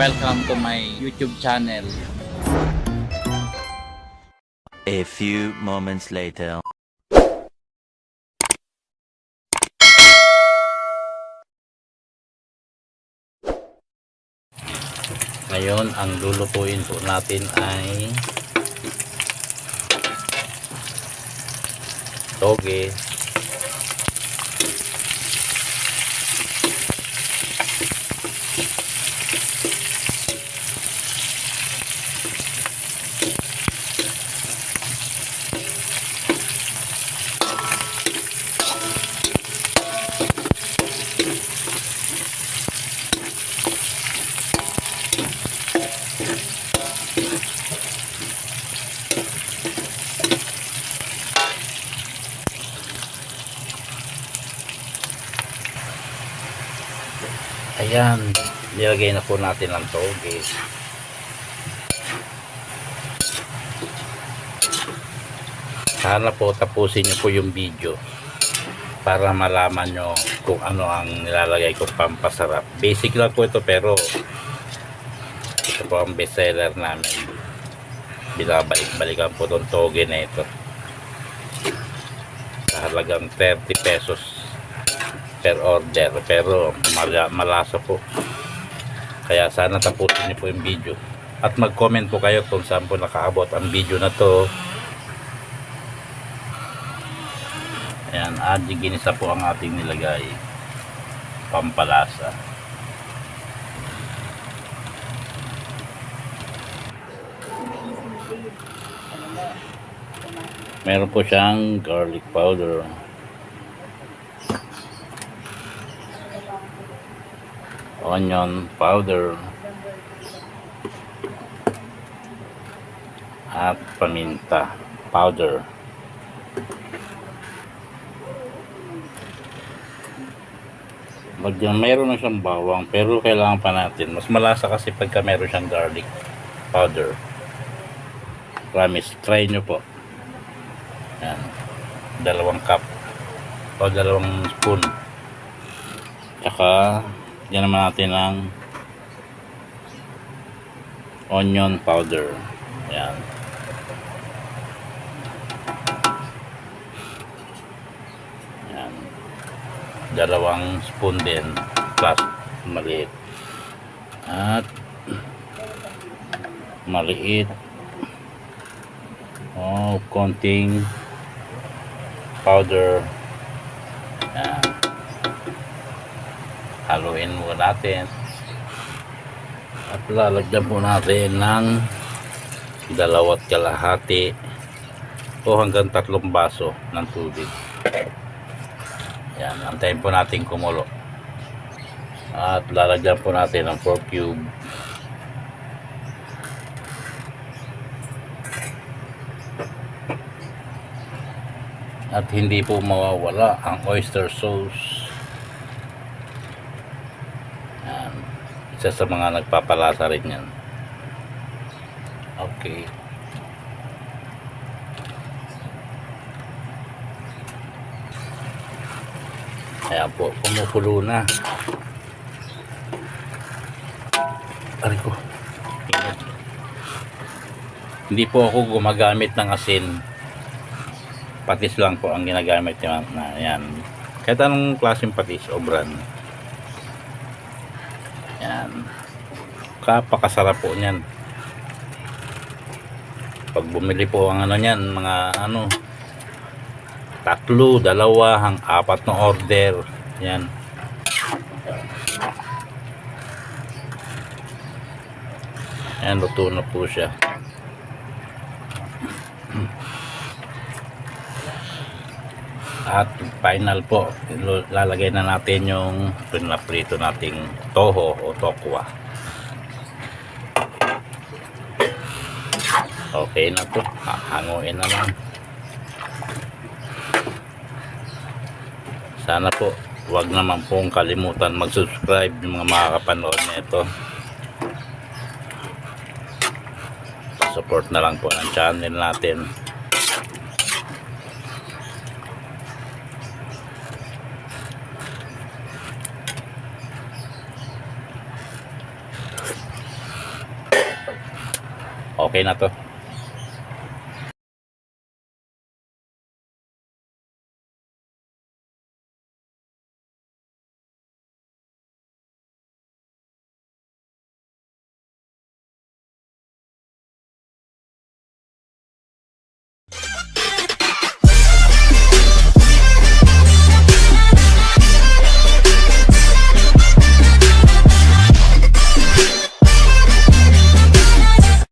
welcome to my YouTube channel. A few moments later. Ngayon, ang lulutuin po natin ay toge, ayan, nilagay na po natin ang toge. Sana po tapusin nyo po yung video para malaman nyo kung ano ang nilalagay ko pampasarap. Basic lang po ito, pero ito po ang best seller namin. Binabalik-balikan po itong toge na ito sa halagang 30 pesos per order, pero malasa po. Kaya sana tapusin niyo po yung video at mag-comment po kayo kung saan po nakaabot ang video na to. Ayan, adi ginisa po ang ating nilagay, pampalasa. Meron po siyang garlic powder, onion powder, at paminta powder. Mayroon na siyang bawang, pero kailangan pa natin. Mas malasa kasi pagka meron siyang garlic powder. Promise, try nyo po. Yan, 2 cup o 2 spoon. Tsaka yan naman natin ang onion powder. Yan. Yan. 2 spoon din plus maliit. At maliit. Konting powder. Yan. Haluin mo natin at lalagyan po natin ng 2.5 o hanggang 3 baso ng tubig. Yan, antayin po natin kumulo at lalagyan po natin ng 4 cube. At hindi po mawawala ang oyster sauce. Yan. Isa sa mga nagpapalasa rin yan. Okay. Ayan po, kumukulo na. Aray ko. Hindi po ako gumagamit ng asin. Patis lang po ang ginagamit na yan. Kahit anong klaseng patis o brand. Yan. Kapakasarap po niyan. Pag bumili po ang ano niyan, mga 3, 2, 4 na order. Yan. Yan, luto na po siya. At final po, lalagay na natin yung pinaprito nating toho o tokwa. Okay na po, hanguin na lang. Sana po wag naman pong kalimutan mag-subscribe yung mga makakapanood nito. Support na lang po ng channel natin. Okay na to.